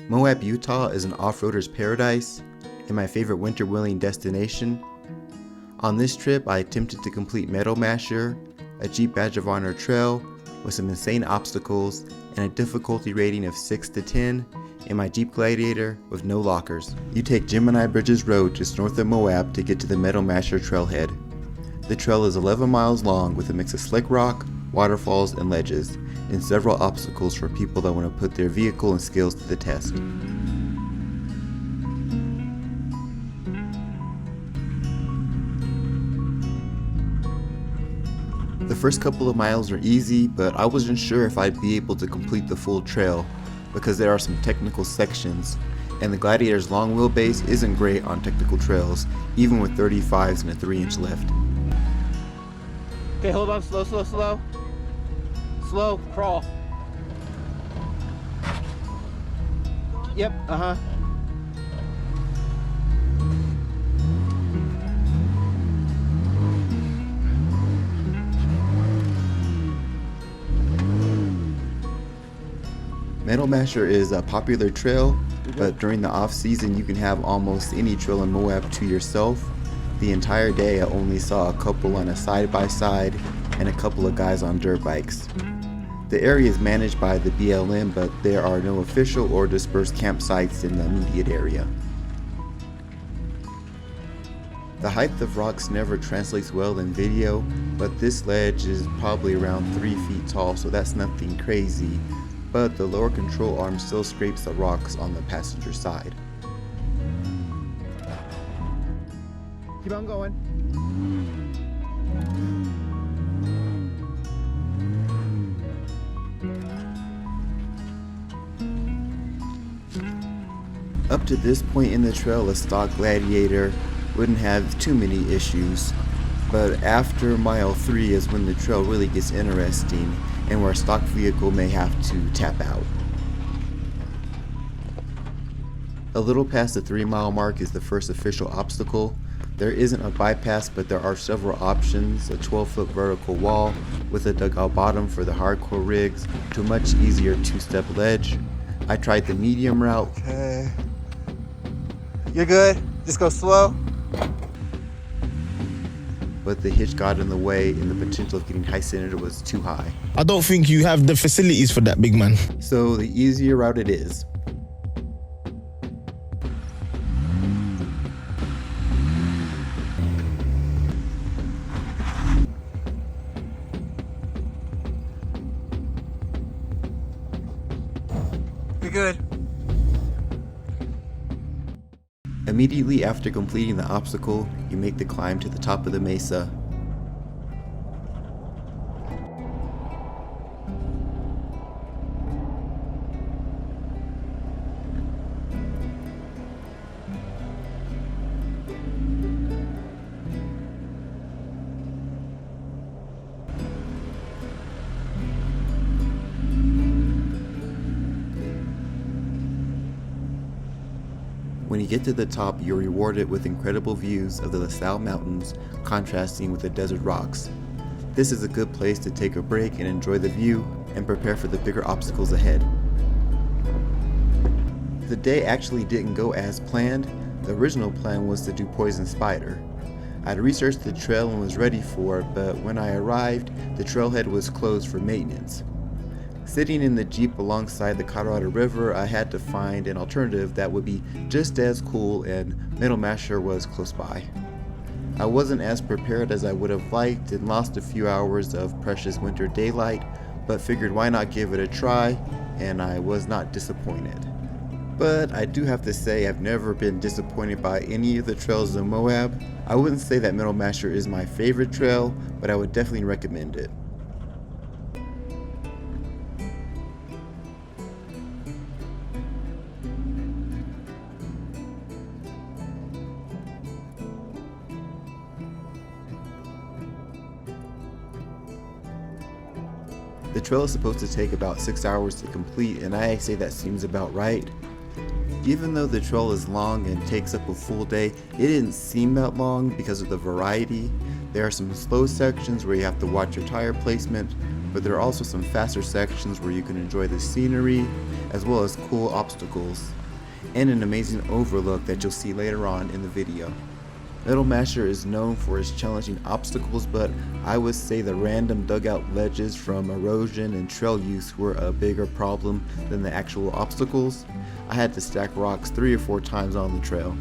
Moab, Utah is an off-roader's paradise and my favorite winter wheeling destination. On this trip, I attempted to complete Metal Masher, a Jeep Badge of Honor trail with some insane obstacles and a difficulty rating of 6 to 10, in my Jeep Gladiator with no lockers. You take Gemini Bridges Road just north of Moab to get to the Metal Masher trailhead. The trail is 11 miles long with a mix of slick rock, waterfalls, and ledges, and several obstacles for people that want to put their vehicle and skills to the test. The first couple of miles are easy, but I wasn't sure if I'd be able to complete the full trail because there are some technical sections, and the Gladiator's long wheelbase isn't great on technical trails, even with 35s and a 3-inch lift. Okay, hold on, slow, slow, slow. Slow, crawl. Yep, Metal Masher is a popular trail, but during the off season you can have almost any trail in Moab to yourself. The entire day I only saw a couple on a side-by-side and a couple of guys on dirt bikes. The area is managed by the BLM, but there are no official or dispersed campsites in the immediate area. The height of rocks never translates well in video, but this ledge is probably around 3 feet tall, so that's nothing crazy. But the lower control arm still scrapes the rocks on the passenger side. keep on going. Up to this point in the trail, a stock Gladiator wouldn't have too many issues, but after mile 3 is when the trail really gets interesting and where a stock vehicle may have to tap out. A little past the 3-mile mark is the first official obstacle. There isn't a bypass, but there are several options: a 12-foot vertical wall with a dugout bottom for the hardcore rigs to a much easier 2-step ledge. I tried the medium route. Okay. You're good. Just go slow. But the hitch got in the way and the potential of getting high-centered was too high. I don't think you have the facilities for that, big man. So the easier route it is. You're good. Immediately after completing the obstacle, you make the climb to the top of the mesa. When you get to the top, you're rewarded with incredible views of the La Salle Mountains contrasting with the desert rocks. This is a good place to take a break and enjoy the view and prepare for the bigger obstacles ahead. The day actually didn't go as planned. The original plan was to do Poison Spider. I'd researched the trail and was ready for it, but when I arrived, the trailhead was closed for maintenance. Sitting in the Jeep alongside the Colorado River, I had to find an alternative that would be just as cool, and Metal Masher was close by. I wasn't as prepared as I would have liked and lost a few hours of precious winter daylight, but figured why not give it a try, and I was not disappointed. But I do have to say I've never been disappointed by any of the trails in Moab. I wouldn't say that Metal Masher is my favorite trail, but I would definitely recommend it. The trail is supposed to take about 6 hours to complete, and I say that seems about right. Even though the trail is long and takes up a full day, it didn't seem that long because of the variety. There are some slow sections where you have to watch your tire placement, but there are also some faster sections where you can enjoy the scenery as well as cool obstacles, and an amazing overlook that you'll see later on in the video. Metal Masher is known for its challenging obstacles, but I would say the random dugout ledges from erosion and trail use were a bigger problem than the actual obstacles. I had to stack rocks 3 or 4 times on the trail.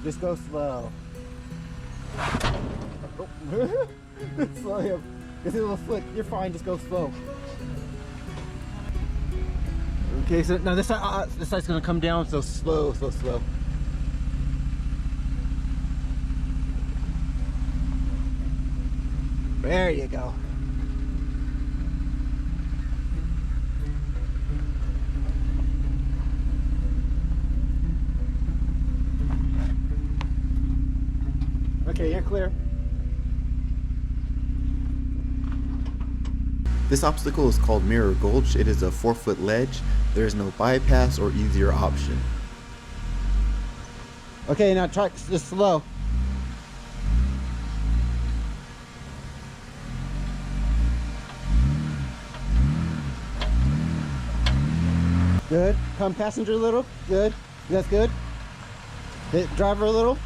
Just go slow. Oh. Slow him. It's a little slick. You're fine. Just go slow. Okay, so now this side's gonna come down. So slow, slow, slow. There you go. Okay, you're clear. This obstacle is called Mirror Gulch. It is a 4-foot ledge. There is no bypass or easier option. Okay, now try just slow. Good. Come passenger a little. Good. That's good. Hit driver a little.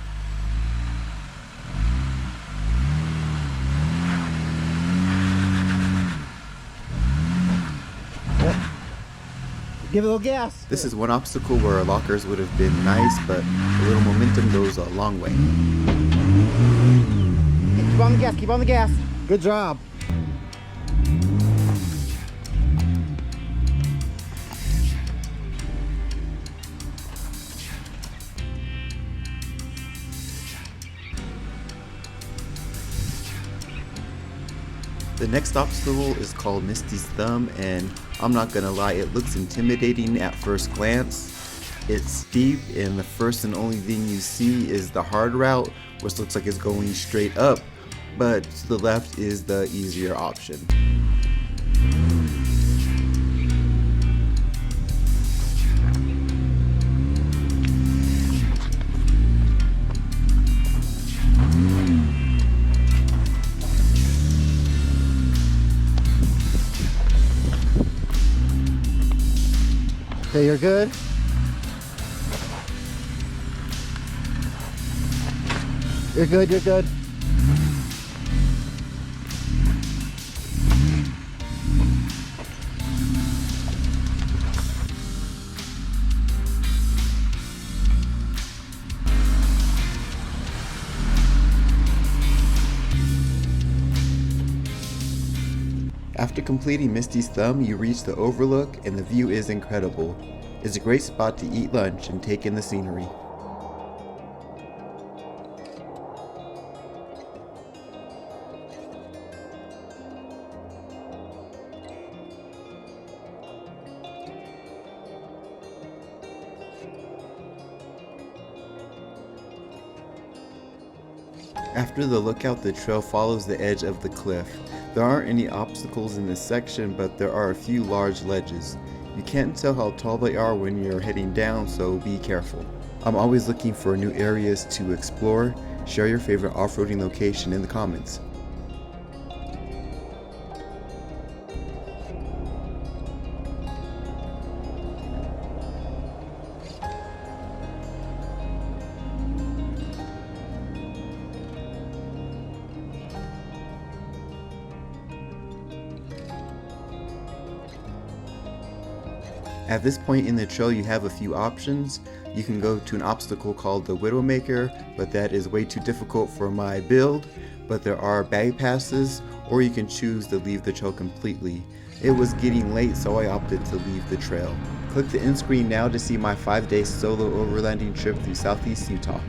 Give it a little gas. This is one obstacle where lockers would have been nice, but a little momentum goes a long way. Keep on the gas, keep on the gas. Good job. The next obstacle is called Misty's Thumb, and I'm not gonna lie, it looks intimidating at first glance. It's steep, and the first and only thing you see is the hard route, which looks like it's going straight up, but to the left is the easier option. Okay, you're good. You're good, you're good. After completing Misty's Thumb, you reach the overlook, and the view is incredible. It's a great spot to eat lunch and take in the scenery. After the lookout, the trail follows the edge of the cliff. There aren't any obstacles in this section, but there are a few large ledges. You can't tell how tall they are when you're heading down, so be careful. I'm always looking for new areas to explore. Share your favorite off-roading location in the comments. At this point in the trail, you have a few options. You can go to an obstacle called the Widowmaker, but that is way too difficult for my build. But there are bag passes, or you can choose to leave the trail completely. It was getting late, so I opted to leave the trail. Click the end screen now to see my 5-day solo overlanding trip through Southeast Utah.